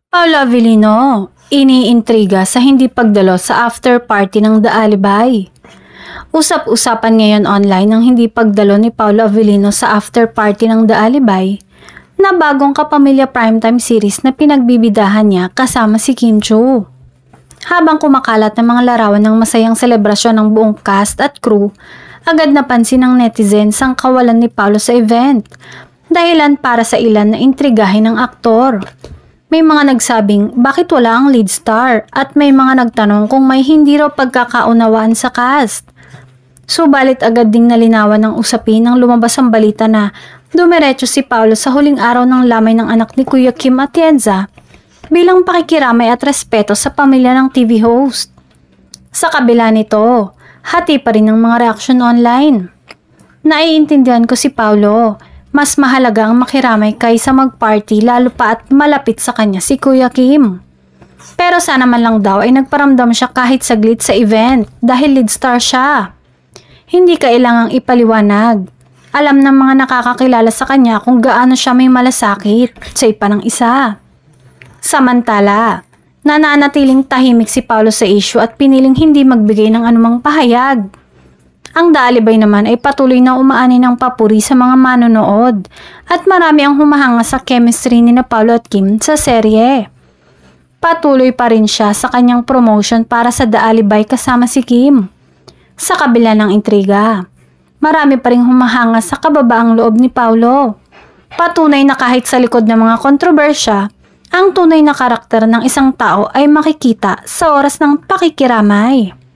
Paolo Avellino, iniintriga sa hindi pagdalo sa after party ng The Alibay. Usap-usapan ngayon online ang hindi pagdalo ni Paolo Avellino sa after party ng The Alibay na bagong kapamilya primetime series na pinagbibidahan niya kasama si Kim Chiu. Habang kumakalat ng mga larawan ng masayang selebrasyon ng buong cast at crew, agad napansin ng netizens ang kawalan ni Paolo sa event, dahilan para sa ilan na intrigahin ng aktor. May mga nagsabing bakit wala ang lead star at may mga nagtanong kung may hindi raw pagkakaunawaan sa cast. Subalit agad ding nalinawan ng usapin nang lumabas ang balita na dumiretso si Paolo sa huling araw ng lamay ng anak ni Kuya Kim Atienza bilang pakikiramay at respeto sa pamilya ng TV host. Sa kabila nito, hati pa rin ang mga reaksyon online. Naiintindihan ko si Paolo. Mas mahalaga ang makiramay kaysa mag-party lalo pa at malapit sa kanya si Kuya Kim. Pero sana man lang daw ay nagparamdam siya kahit saglit sa event dahil lead star siya. Hindi kailangang ipaliwanag. Alam ng mga nakakakilala sa kanya kung gaano siya may malasakit sa ipa ng isa. Samantala, nananatiling tahimik si Paolo sa issue at piniling hindi magbigay ng anumang pahayag. Ang The Alibay naman ay patuloy na umaani ng papuri sa mga manonood at marami ang humahanga sa chemistry ni Paolo at Kim sa serye. Patuloy pa rin siya sa kanyang promotion para sa The Alibay kasama si Kim. Sa kabila ng intriga, marami pa rin humahanga sa kababaang loob ni Paolo. Patunay na kahit sa likod ng mga kontrobersya, ang tunay na karakter ng isang tao ay makikita sa oras ng pakikiramay.